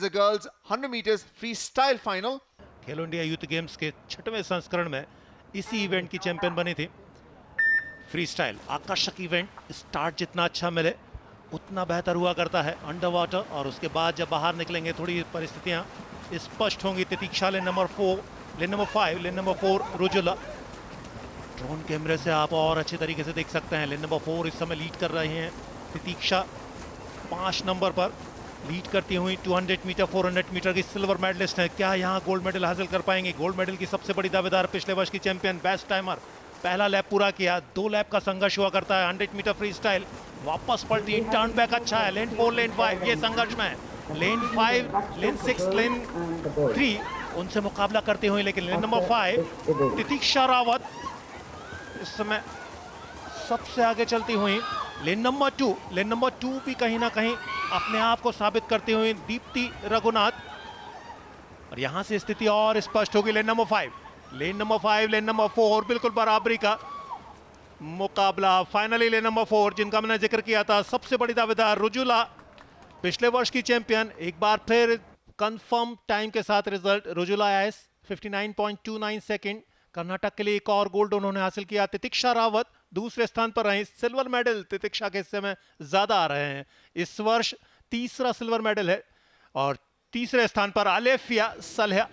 the girls 100 meters freestyle final. Khelo India youth games के 6वें संस्करण में इसी इवेंट की चैंपियन बनी थी। फ्री स्टाइल आकर्षक इवेंट, स्टार्ट जितना अच्छा मिले उतना बेहतर हुआ करता है अंडर वाटर, और उसके बाद जब बाहर निकलेंगे थोड़ी परिस्थितियां स्पष्ट होंगी। Titiksha lane number 4, lane number 5, lane number 4 Rujula. Drone कैमरे से आप और अच्छे तरीके से देख सकते हैं। लेन नंबर 4 इस समय लीड कर रहे हैं। तितिक्षा 5 नंबर पर लीड करती हुई 200 मीटर 400 मीटर की सिल्वर मेडलिस्ट है। क्या यहाँ गोल्ड मेडल हासिल कर पाएंगे? गोल्ड मेडल की सबसे बड़ी दावेदार पिछले वर्ष की चैंपियन, बेस्ट टाइमर। पहला लैप पूरा किया, 2 लैप का संघर्ष हुआ करता है। 100 मीटर फ्री स्टाइल वापस पलटी, टर्न बैक अच्छा है। लेन 4 लेन 5 ये संघर्ष में है। लेन 5 लेन 6 लेन 3 उनसे मुकाबला करते हुए, लेकिन लेन नंबर 5 तितिक्षा रावत इस समय सबसे आगे चलती हुई। लेन नंबर 2 भी कहीं ना कहीं अपने आप को साबित करती हुई दीप्ति रघुनाथ, और यहां से स्थिति और स्पष्ट होगी। लेन नंबर 5, लेन नंबर 4 बिल्कुल बराबरी का मुकाबला। फाइनली लेन नंबर 4 जिनका मैंने जिक्र किया था, सबसे बड़ी दावेदार रुजुला, पिछले वर्ष की चैंपियन, एक बार फिर कंफर्म टाइम के साथ result. Rujula S 59.29 second. Karnataka के लिए एक और गोल्ड उन्होंने हासिल किया। तितिक्षा रावत दूसरे स्थान पर रही। सिल्वर मेडल तितिक्षा के हिस्से में ज्यादा आ रहे हैं। इस वर्ष तीसरा सिल्वर मेडल है, और तीसरे स्थान पर आलेफिया सलहा।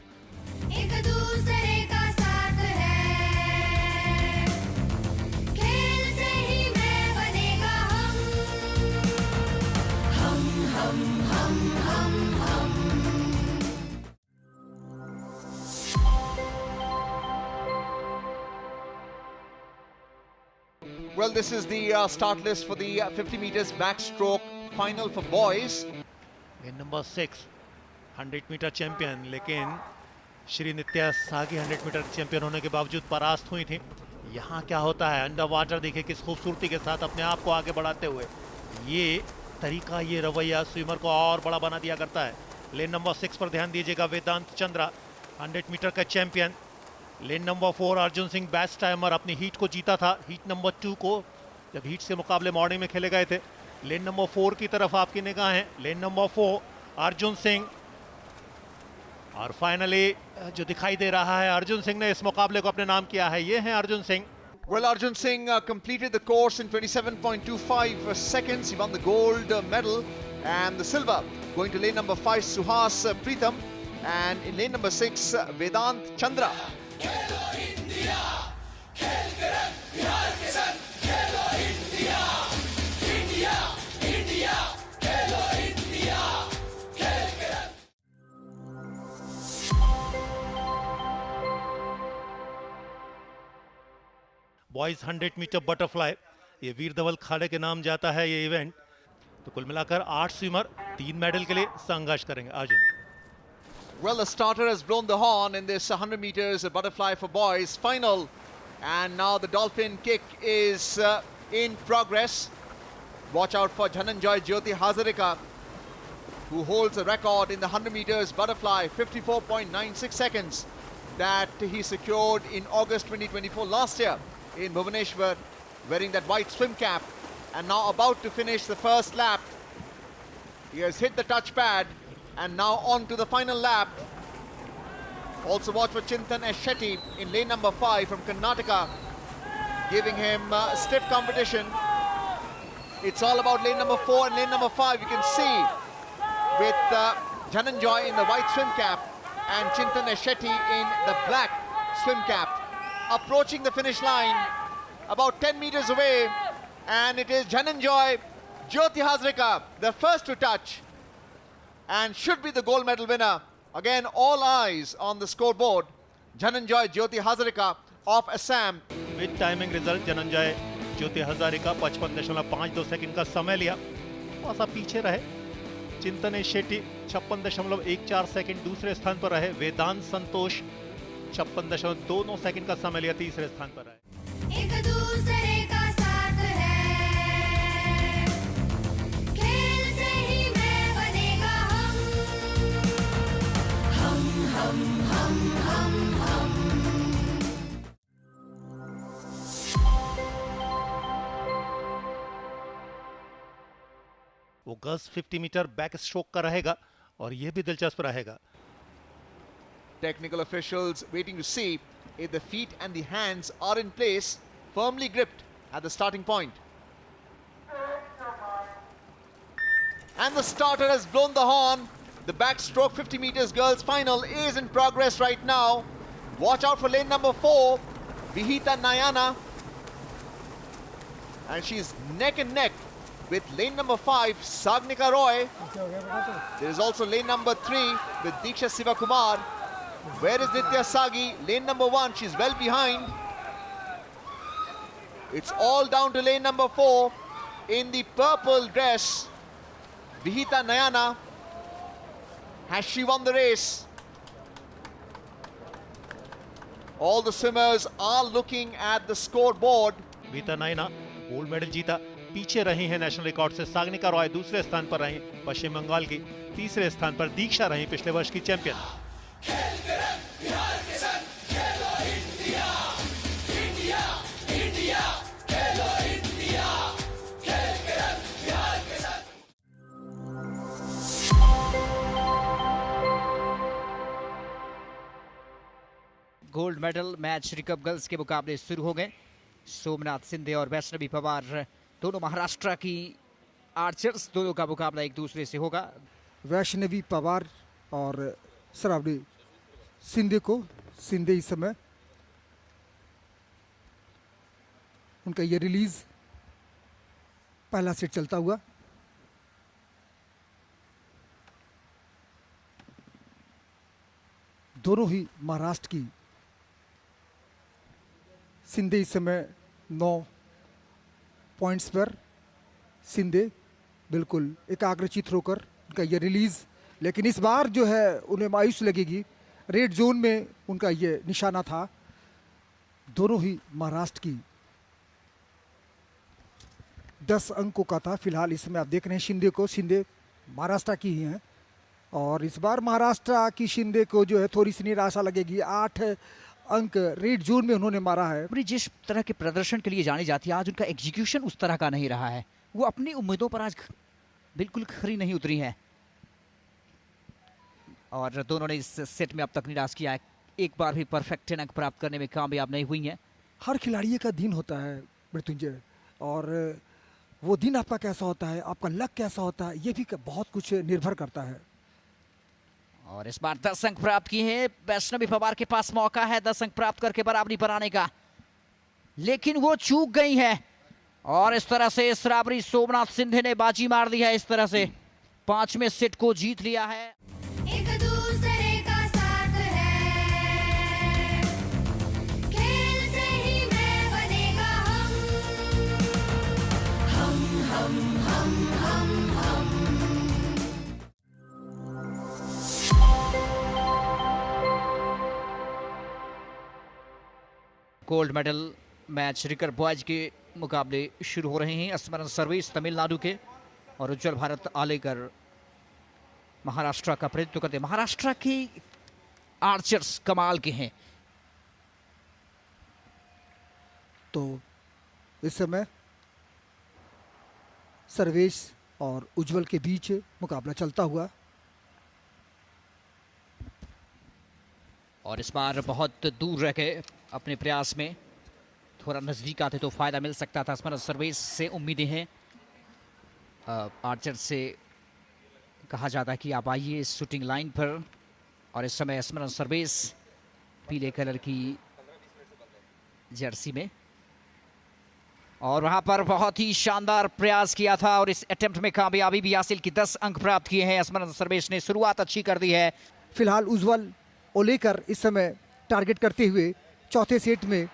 Well, this is the start list for the 50 meters backstroke final for boys. Lane number 6 100 metre champion, लेकिन श्री नित्या सागी 100 मीटर चैंपियन होने के बावजूद परास्त हुई थी। यहाँ क्या होता है? अंडर वाटर देखिए किस खूबसूरती के साथ अपने आप को आगे बढ़ाते हुए, ये तरीका, ये रवैया स्विमर को और बड़ा बना दिया करता है। लेन नंबर 6 पर ध्यान दीजिएगा, वेदांत चंद्रा 100 मीटर का चैंपियन। लेन number 4 Arjun Singh best timer, अपनी हीट को जीता था, हीट नंबर 2 को, जब हीट से मुकाबले मॉर्निंग में खेले गए थे। लेन नंबर 4 की तरफ आपकी निगाहें। लेन नंबर 4 अर्जुन सिंह, और फाइनली जो दिखाई दे रहा है, अर्जुन सिंह ने इस मुकाबले को अपने नाम किया है। ये हैं Arjun Singh. Well, Arjun Singh completed the course in 27.25 seconds. He won the gold medal and the silver, going to lane number 5 Suhas Pritham, and in lane number 6 Vedant Chandra. Boys 100 metre butterfly, ये वीर धवल खाड़े के नाम जाता है ये event. तो कुल मिलाकर 8 swimmer 3 medal के लिए संघर्ष करेंगे। Arjun. Well, the starter has blown the horn in this 100 meters butterfly for boys final, and now the dolphin kick is in progress. Watch out for Dhananjoy Jyoti Hazarika, who holds the record in the 100 meters butterfly, 54.96 seconds that he secured in August 2024 last year in Bhubaneswar, wearing that white swim cap, and now about to finish the first lap. He has hit the touchpad and now on to the final lap. Also watch for Chintan S. Shetty in lane number 5 from Karnataka, giving him stiff competition. It's all about lane number 4 and lane number 5. You can see with Dhananjoy in the white swim cap and Chintan S. Shetty in the black swim cap, approaching the finish line about 10 meters away, and it is Dhananjoy Jyoti Hazarika, the first to touch, and should be the gold medal winner. Again, all eyes on the scoreboard. Dhananjoy Jyoti Hazarika of Assam. With timing result, Dhananjay Jyoti Hazarika 55.52 second का समय लिया, थोड़ा सा पीछे रहे। चिंतन Shetty 56.14 second दूसरे स्थान पर रहे। वेदांत संतोष 56.29 सेकंड का समय लिया, तीसरे स्थान पर रहे। एक दूसरे का साथ है, खेल से ही मैं बनेगा हम। वो गर्ल्स 50 मीटर बैक स्ट्रोक का रहेगा, और यह भी दिलचस्प रहेगा। Technical officials waiting to see if the feet and the hands are in place, firmly gripped at the starting point. And the starter has blown the horn. The backstroke 50 meters girls final is in progress right now. Watch out for lane number 4, Vihita Nayana. And she's neck and neck with lane number 5, Sagnika Roy. There is also lane number 3 with Diksha Sivakumar. Where is Nitya Sagi? Lane number 1, she's well behind. It's all down to lane number 4 in the purple dress, Vihita Nayana. Has she won the race? All the swimmers are looking at the scoreboard. वीता नायना gold medal जीता, पीछे रही है national record से। सागनिका रॉय दूसरे स्थान पर रही पश्चिम बंगाल की, तीसरे स्थान पर दीक्षा रही पिछले वर्ष की चैंपियन। गोल्ड मेडल मैच रिकप गर्ल्स के मुकाबले शुरू हो गए। सोमनाथ सिंधे और वैष्णवी पवार दोनों महाराष्ट्र की आर्चर्स, दोनों का मुकाबला एक दूसरे से होगा। वैष्णवी पवार और श्रावणी सिंधे को, सिंधे इस समय उनका ये रिलीज पहला सेट चलता हुआ। दोनों ही महाराष्ट्र की। सिंधे इस समय 9 पॉइंट्स पर, सिंधे बिल्कुल एकाग्रचित होकर उनका ये रिलीज, लेकिन इस बार जो है उन्हें मायूस लगेगी। रेड जोन में उनका ये निशाना था। दोनों ही महाराष्ट्र की 10 अंकों का था। फिलहाल इस समय आप देख रहे हैं शिंदे को, शिंदे महाराष्ट्र की ही हैं और इस बार महाराष्ट्र की शिंदे को जो है थोड़ी सी निराशा लगेगी। 8 अंक रेड जोन में उन्होंने मारा है। अपनी जिस तरह के प्रदर्शन के लिए जानी जाती है, आज उनका एग्जीक्यूशन उस तरह का नहीं रहा है। वो अपनी उम्मीदों पर आज बिल्कुल खरी नहीं उतरी है और दोनों ने इस सेट में अब तक निराश किया है। एक बार भी परफेक्ट अंक प्राप्त करने में कामयाब नहीं हुई हैं। हर खिलाड़ी का दिन होता है मृत्युंजय, और वो दिन आपका कैसा होता है, आपका लक कैसा होता है, ये भी बहुत कुछ निर्भर करता है। और इस बार 10 अंक प्राप्त किए हैं। वैष्णवी पवार के पास मौका है 10 अंक प्राप्त करके बराबरी पर आने का, लेकिन वो चूक गई है और इस तरह से श्रावणी सोमनाथ सिंधे ने बाजी मार दी है। इस तरह से 5वें सेट को जीत लिया है। एक दूसरे का साथ है, खेल से ही मैं बनेगा हम। Gold medal match recur boys के मुकाबले शुरू हो रहे हैं। स्मरण सर्विस तमिलनाडु के और उज्जवल भारत आलेकर महाराष्ट्र का प्रतिनिधित्व करते हैं। महाराष्ट्र के आर्चर्स कमाल के हैं। तो इस समय सर्वेश और उज्जवल के बीच मुकाबला चलता हुआ, और इस बार बहुत दूर रह गए अपने प्रयास में, थोड़ा नजदीक आते तो फायदा मिल सकता था। स्मरण सर्विस से उम्मीदें हैं। आर्चर से कहा जाता है कि आप आइए शूटिंग लाइन पर, और इस समय स्मरण सर्विस पीले कलर की जर्सी में, और वहां पर बहुत ही शानदार प्रयास किया था और इस अटेम्प्ट में कामयाबी भी हासिल की। 10 अंक प्राप्त किए हैं स्मरण सर्विस ने। शुरुआत अच्छी कर दी है। फिलहाल उज्जवल ओलेकर इस समय टारगेट करते हुए चौथे सेट में,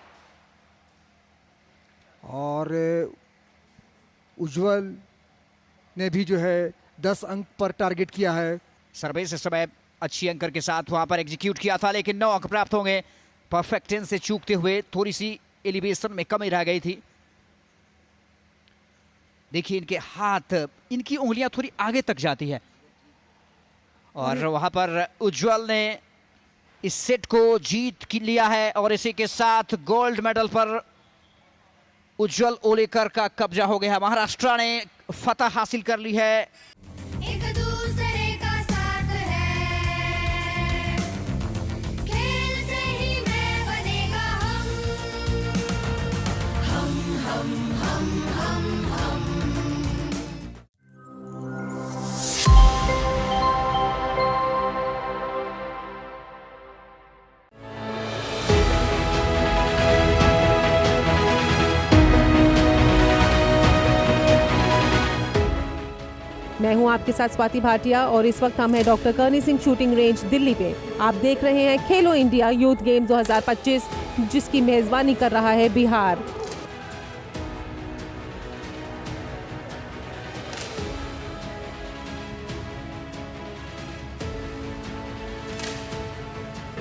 और उज्जवल ने भी जो है 10 अंक पर टारगेट किया है। सर्विस इस समय अच्छी अंकर के साथ वहां पर एग्जीक्यूट किया था, लेकिन 9 अंक प्राप्त होंगे। परफेक्ट 10 से चूकते हुए थोड़ी सी एलिवेशन में कमी रह गई थी। देखिए इनके हाथ, इनकी उंगलियां थोड़ी आगे तक जाती है, और वहां पर उज्जवल ने इस सेट को जीत लिया है और इसी के साथ गोल्ड मेडल पर उज्जवल ओलेकर का कब्जा हो गया है। महाराष्ट्र ने फतह हासिल कर ली है। एक दूसरे का साथ आपके साथ स्वाति भाटिया और इस वक्त हम हैं डॉक्टर करनी सिंह शूटिंग रेंज दिल्ली पे। आप देख रहे हैं खेलो इंडिया यूथ गेम्स 2025 जिसकी मेजबानी कर रहा है बिहार।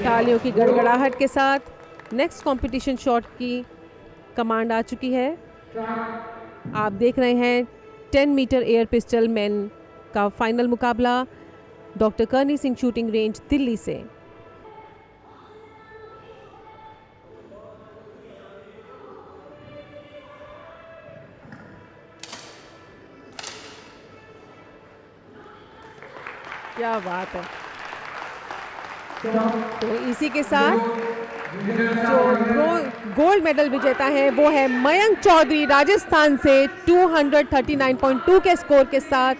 तालियों की गड़गड़ाहट के साथ नेक्स्ट कंपटीशन शॉट की कमांड आ चुकी है। आप देख रहे हैं 10 मीटर एयर पिस्टल मैन का फाइनल मुकाबला डॉक्टर करनी सिंह शूटिंग रेंज दिल्ली से। क्या बात है। तो इसी के साथ जो गोल्ड मेडल विजेता है वो है मयंक चौधरी राजस्थान से 239.2 के स्कोर के साथ।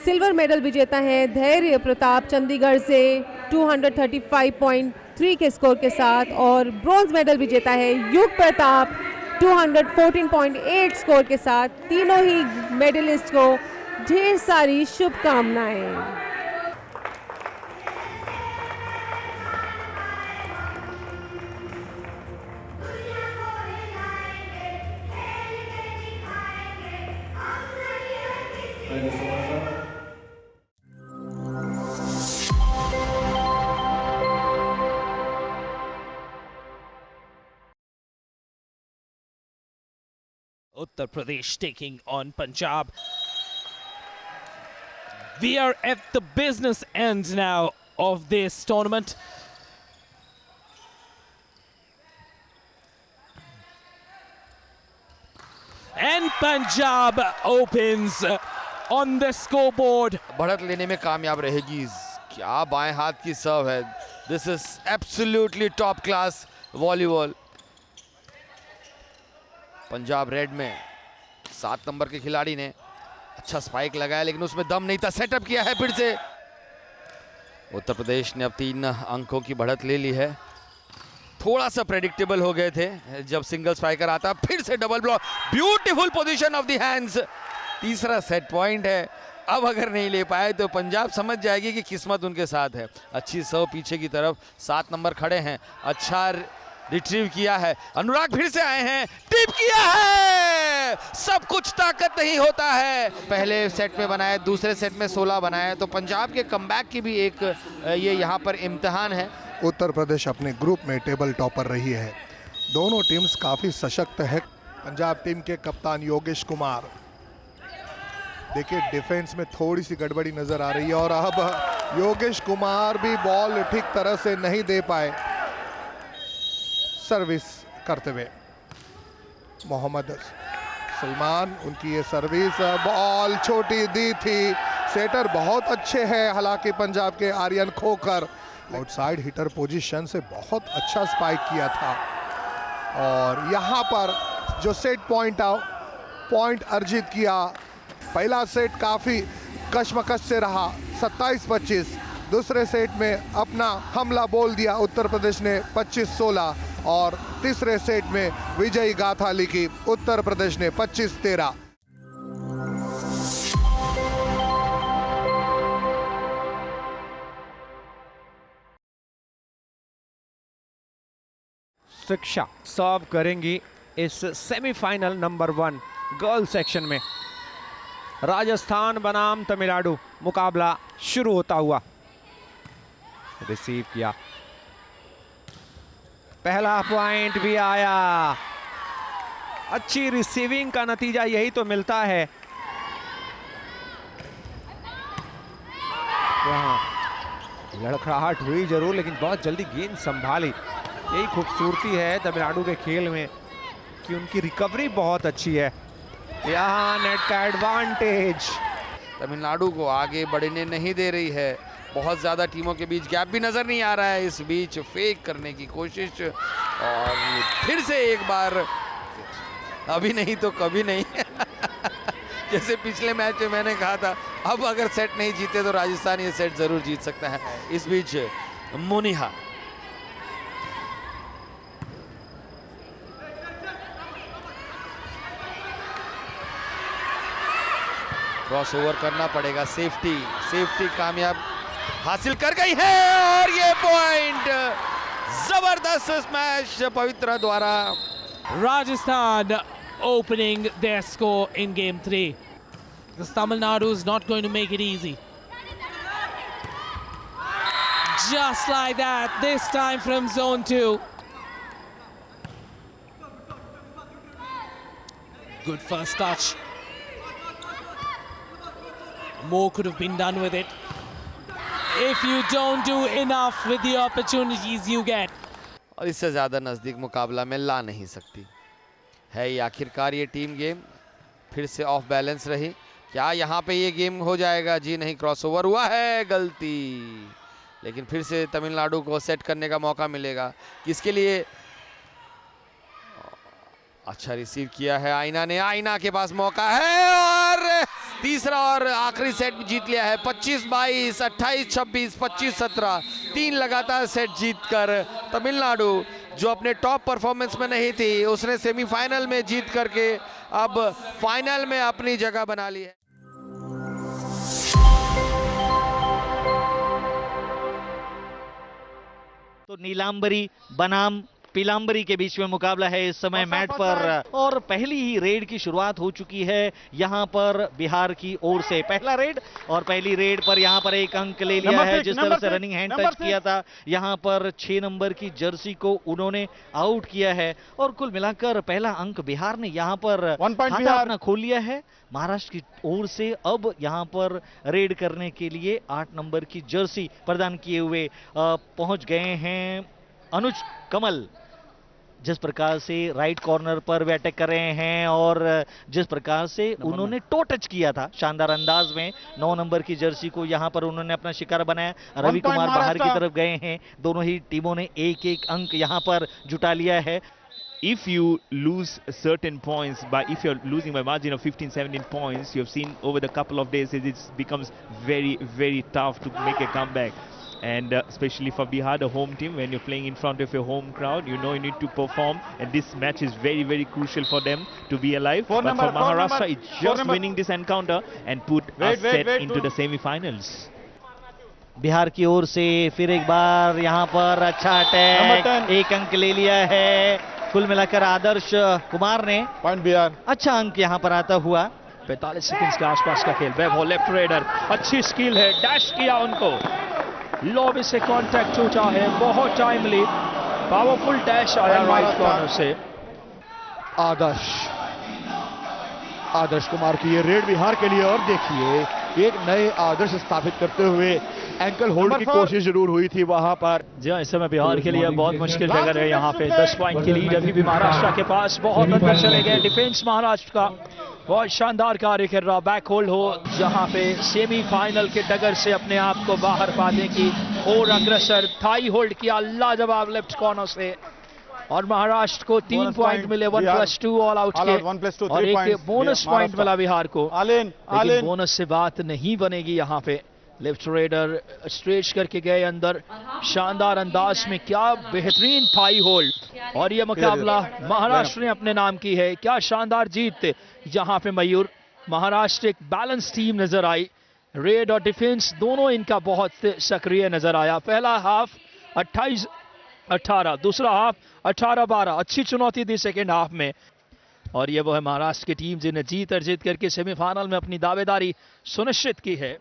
सिल्वर मेडल विजेता है धैर्य प्रताप चंडीगढ़ से 235.3 के स्कोर के साथ और ब्रॉन्ज मेडल विजेता है युग प्रताप 214.8 स्कोर के साथ। तीनों ही मेडलिस्ट को ढेर सारी शुभकामनाएं। Uttar Pradesh taking on Punjab. We are at the business end now of this tournament. And Punjab opens on the scoreboard. बढ़त लेने में कामयाब रहेगी। क्या बाएं हाथ की सर्व है। This is absolutely top class volleyball. Punjab red में 7 नंबर के खिलाड़ी ने अच्छा स्पाइक लगाया लेकिन उसमें दम नहीं था। सेटअप किया है फिर से। उत्तर प्रदेश ने अब 3 अंकों की बढ़त ले ली है। थोड़ा सा प्रेडिक्टेबल हो गए थे जब सिंगल स्पाइकर आता। फिर से double block. Beautiful position of the hands. तीसरा सेट पॉइंट है। अब अगर नहीं ले पाए तो पंजाब समझ जाएगी कि किस्मत उनके साथ है। अच्छी सर्व पीछे की तरफ। 7 नंबर खड़े हैं। अच्छा रिट्रीव किया है। अनुराग फिर से आए हैं। टिप किया है। सब कुछ ताकत नहीं होता है। पहले सेट में बनाए, दूसरे सेट में 16 बनाए। तो पंजाब के कमबैक की भी एक ये यहाँ पर इम्तिहान है। उत्तर प्रदेश अपने ग्रुप में टेबल टॉपर रही है। दोनों टीम्स काफी सशक्त है। पंजाब टीम के कप्तान योगेश कुमार, देखिए डिफेंस में थोड़ी सी गड़बड़ी नजर आ रही है और अब योगेश कुमार भी बॉल ठीक तरह से नहीं दे पाए सर्विस करते हुए। मोहम्मद सलमान, उनकी ये सर्विस बॉल छोटी दी थी। सेटर बहुत अच्छे हैं हालांकि पंजाब के आर्यन खोकर। आउटसाइड हिटर पोजीशन से बहुत अच्छा स्पाइक किया था और यहाँ पर जो सेट पॉइंट अर्जित किया। पहला सेट काफी कशमकश से रहा 27-25। दूसरे सेट में अपना हमला बोल दिया उत्तर प्रदेश ने 25-16 और तीसरे सेट में विजयी गाथा लिखी उत्तर प्रदेश ने 25-13। शिक्षा सर्व करेंगी इस सेमीफाइनल नंबर 1 गर्ल सेक्शन में। राजस्थान बनाम तमिलनाडु मुकाबला शुरू होता हुआ। रिसीव किया, पहला पॉइंट भी आया। अच्छी रिसीविंग का नतीजा यही तो मिलता है। यहाँ लड़खड़ाहट हुई जरूर लेकिन बहुत जल्दी गेंद संभाली। यही खूबसूरती है तमिलनाडु के खेल में कि उनकी रिकवरी बहुत अच्छी है। यहाँ नेट का एडवांटेज। तमिलनाडु को आगे बढ़ने नहीं दे रही है। बहुत ज़्यादा टीमों के बीच गैप भी नज़र नहीं आ रहा है। इस बीच फेक करने की कोशिश और फिर से एक बार अभी नहीं तो कभी नहीं। जैसे पिछले मैच में मैंने कहा था अब अगर सेट नहीं जीते तो राजस्थान ये सेट ज़रूर जीत सकता है। इस बीच मोनिहा क्रॉस ओवर करना पड़ेगा। सेफ्टी कामयाब हासिल कर गई है और ये पॉइंट, जबरदस्त स्मैश पवित्रा द्वारा। Rajasthan opening their score in game 3. Because Tamil Nadu is not going to make it easy. Just like that, this time from zone 2. Good first touch. More could have been done with it. If you don't do enough with the opportunities you get. और इससे ज्यादा नजदीक मुकाबला में ला नहीं सकती है ये। आखिरकार ये टीम गेम फिर से ऑफ बैलेंस रही। क्या यहाँ पे ये गेम हो जाएगा? जी नहीं, क्रॉसओवर हुआ है, गलती। लेकिन फिर से तमिलनाडु को सेट करने का मौका मिलेगा। किसके लिए? अच्छा रिसीव किया है आईना ने। आईना के पास मौका है और तीसरा और आखिरी सेट जीत लिया है। 25-22, 28-26, 25-17, 3 लगातार सेट जीतकर तमिलनाडु, जो अपने टॉप परफॉर्मेंस में नहीं थी, उसने सेमीफाइनल में जीत करके अब फाइनल में अपनी जगह बना ली है। तो नीलांबरी बनाम पीलांबरी के बीच में मुकाबला है इस समय मैट पर, और पहली ही रेड की शुरुआत हो चुकी है यहाँ पर बिहार की ओर से। पहला रेड, और पहली रेड पर यहाँ पर एक अंक ले लिया है। जिस तरह से रनिंग हैंड टच किया था यहाँ पर 6 नंबर की जर्सी को उन्होंने आउट किया है, और कुल मिलाकर पहला अंक बिहार ने यहाँ पर खाता अपना खोल लिया है। महाराष्ट्र की ओर से अब यहाँ पर रेड करने के लिए 8 नंबर की जर्सी प्रदान किए हुए पहुंच गए हैं अनुज कमल। जिस प्रकार से राइट कॉर्नर पर वे अटैक कर रहे हैं, और जिस प्रकार से उन्होंने टो टच किया था शानदार अंदाज में 9 नंबर की जर्सी को, यहां पर उन्होंने अपना शिकार बनाया। रवि कुमार बाहर की तरफ गए हैं। दोनों ही टीमों ने एक अंक यहां पर जुटा लिया है। If you lose certain points, if you're losing by margin of 15-17 points, you have seen over the couple of days it becomes very, very tough to make a comeback. And especially for Bihar, the home team, when you're playing in front of your home crowd, you know you need to perform, and this match is very, very crucial for them to be alive. But for Maharashtra, it's just winning this encounter and put us set into the semi-finals. Bihar की ओर से फिर एक बार यहाँ पर अच्छा attack, एक अंक ले लिया है। कुल मिलाकर आदर्श कुमार ने पॉइंट बिहार, अच्छा अंक यहाँ पर आता हुआ। 45 सेकंड्स के आसपास का खेल। वैभव लेफ्ट रेडर, अच्छी स्किल है, डैश किया उनको, लॉबी से कांटेक्ट टूटा है, बहुत टाइमली पावरफुल डैश आया राइट कॉर्नर से। आदर्श कुमार की ये रेड बिहार के लिए, और देखिए एक नए आदर्श स्थापित करते हुए एंकल होल्ड की कोशिश जरूर हुई थी वहां पर। जी इस समय बिहार के लिए बहुत मुश्किल जगह है यहाँ पे। 10 पॉइंट की लीड अभी भी महाराष्ट्र के पास, बहुत अंदर चले गए डिफेंस महाराष्ट्र का, बहुत शानदार कार्य कर रहा। बैक होल्ड हो जहां पे सेमीफाइनल के डगर से अपने आप को बाहर पाने की और अग्रसर। थाई होल्ड किया लाजवाब लेफ्ट कॉर्नर से, और महाराष्ट्र को 3 पॉइंट मिले 1+2 ऑल आउट के, और एक बोनस पॉइंट मिला बिहार को। लेकिन बोनस से बात नहीं बनेगी यहाँ पे। लेफ्ट रेडर स्ट्रेच करके गए अंदर, शानदार अंदाज में, क्या बेहतरीन थाई होल्ड, और यह मुकाबला महाराष्ट्र ने अपने नाम की है। क्या शानदार जीत यहाँ पे मयूर। महाराष्ट्र एक बैलेंस टीम नजर आई, रेड और डिफेंस दोनों इनका बहुत सक्रिय नजर आया। पहला हाफ 28-18, दूसरा हाफ 18-12, अच्छी चुनौती दी सेकेंड हाफ में, और ये वो है महाराष्ट्र की टीम जिन्हें जीत अर्जित करके सेमीफाइनल में अपनी दावेदारी सुनिश्चित की है।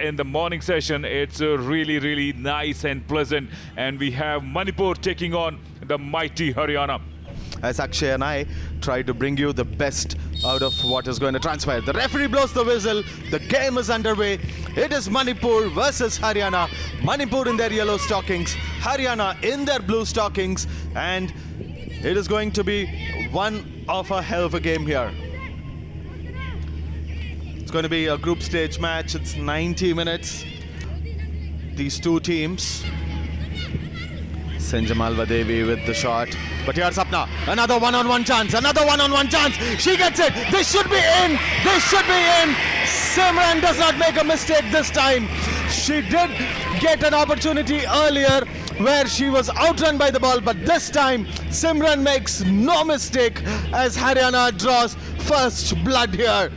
In the morning session, it's really nice and pleasant, and we have Manipur taking on the mighty Haryana. As Akshay and I try to bring you the best out of what is going to transpire. The referee blows the whistle. The game is underway. It is Manipur versus Haryana. Manipur in their yellow stockings, Haryana in their blue stockings, and it is going to be one of a hell of a game here. It's going to be a group stage match. It's 90 minutes. These two teams. Sanjamal Vadevi with the shot. But here's Sapna. Another one-on-one chance. Another one-on-one chance. She gets it. This should be in. This should be in. Simran does not make a mistake this time. She did get an opportunity earlier. where she was outrun by the ball, but this time Simran makes no mistake as Haryana draws first blood here.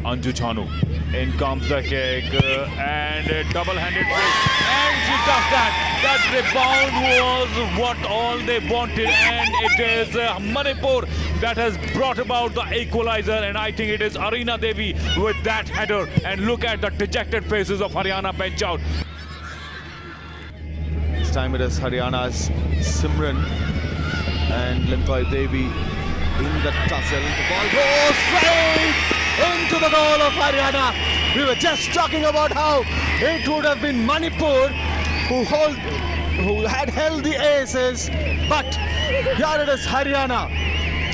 Anju Chanu, in comes the kick and a double-handed flick, and she does that. That rebound was what all they wanted, and it is Manipur that has brought about the equalizer, and I think it is Arina Devi with that header. And look at the dejected faces of Haryana bench out. This time it is Haryana's Simran and Limtoy Devi in the tussle. The ball goes straight into the goal of Haryana. We were just talking about how it would have been Manipur who had held the aces, but here it is Haryana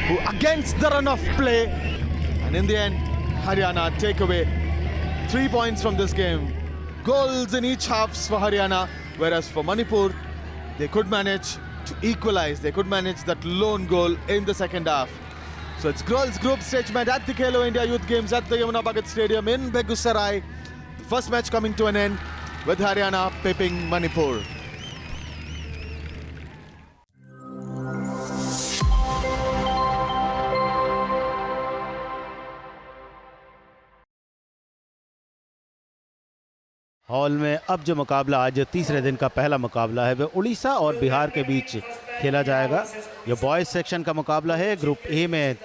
who against the run of play, and in the end Haryana take away 3 points from this game. Goals in each halves for Haryana, whereas for Manipur they could manage to equalize. They could manage that lone goal in the second half. So it's girls group stage match at the Khelo India Youth Games at the Yamuna Bhagat Stadium in Begusarai. The first match coming to an end with Haryana pipping Manipur. Hall में अब जो मुकाबला आज तीसरे दिन का पहला मुकाबला है वह उड़ीसा और बिहार के बीच खेला जाएगा। ये बॉयज़ सेक्शन का मुकाबला है। ग्रुप ए में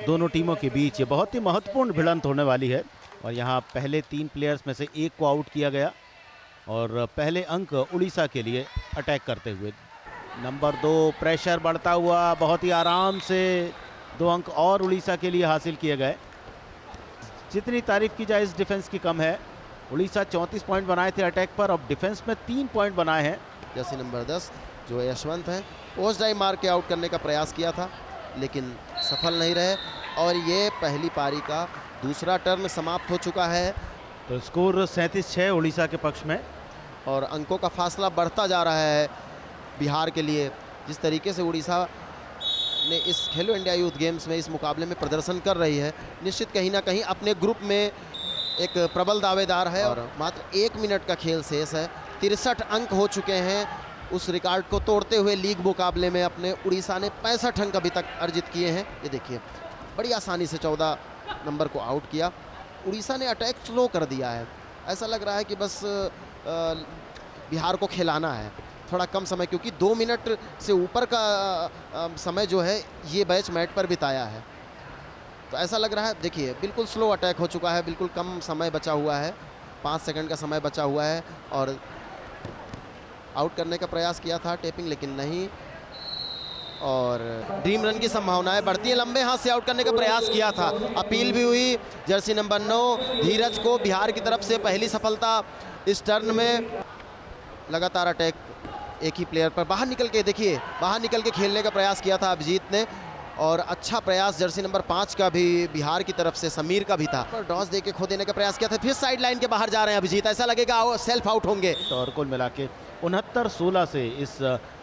दोनों टीमों के बीच ये बहुत ही महत्वपूर्ण भिड़ंत होने वाली है, और यहाँ पहले 3 प्लेयर्स में से एक को आउट किया गया और पहले अंक उड़ीसा के लिए अटैक करते हुए। नंबर 2 प्रेशर बढ़ता हुआ, बहुत ही आराम से 2 अंक और उड़ीसा के लिए हासिल किए गए। जितनी तारीफ की जाए इस डिफेंस की कम है। उड़ीसा 34 पॉइंट बनाए थे अटैक पर, अब डिफेंस में 3 पॉइंट बनाए हैं। जर्सी नंबर 10 जो यशवंत हैं, पोस्ट ड्राइव मार के आउट करने का प्रयास किया था लेकिन सफल नहीं रहे, और ये पहली पारी का दूसरा टर्न समाप्त हो चुका है। तो स्कोर 37-6 उड़ीसा के पक्ष में, और अंकों का फासला बढ़ता जा रहा है बिहार के लिए। जिस तरीके से उड़ीसा ने इस खेलो इंडिया यूथ गेम्स में इस मुकाबले में प्रदर्शन कर रही है, निश्चित कहीं ना कहीं अपने ग्रुप में एक प्रबल दावेदार है। और मात्र 1 मिनट का खेल शेष है, 63 अंक हो चुके हैं। उस रिकॉर्ड को तोड़ते हुए लीग मुकाबले में अपने उड़ीसा ने 65 अंक अभी तक अर्जित किए हैं। ये देखिए बड़ी आसानी से 14 नंबर को आउट किया। उड़ीसा ने अटैक स्लो कर दिया है, ऐसा लग रहा है कि बस बिहार को खिलाना है थोड़ा कम समय, क्योंकि 2 मिनट से ऊपर का समय जो है ये बैच मैट पर बिताया है। तो ऐसा लग रहा है, देखिए बिल्कुल स्लो अटैक हो चुका है, बिल्कुल कम समय बचा हुआ है, 5 सेकंड का समय बचा हुआ है। और आउट करने का प्रयास किया था टेपिंग, लेकिन नहीं, और ड्रीम रन की संभावनाएं बढ़ती हैं। लंबे हाथ से आउट करने का प्रयास किया था, अपील भी हुई। जर्सी नंबर 9 धीरज को बिहार की तरफ से पहली सफलता इस टर्न में। लगातार अटैक एक ही प्लेयर पर, बाहर निकल के देखिए, बाहर निकल के खेलने का प्रयास किया था अभिजीत ने, और अच्छा प्रयास जर्सी नंबर 5 का भी बिहार की तरफ से समीर का भी था। टॉस दे के खो देने का प्रयास किया था, फिर साइड लाइन के बाहर जा रहे हैं अभिजीत, ऐसा लगेगा सेल्फ आउट होंगे। और कुल मिला के 69-16 से इस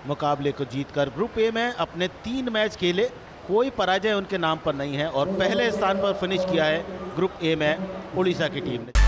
मुकाबले को जीतकर ग्रुप ए में अपने 3 मैच खेले, कोई पराजय उनके नाम पर नहीं है, और पहले स्थान पर फिनिश किया है ग्रुप ए में उड़ीसा की टीम ने।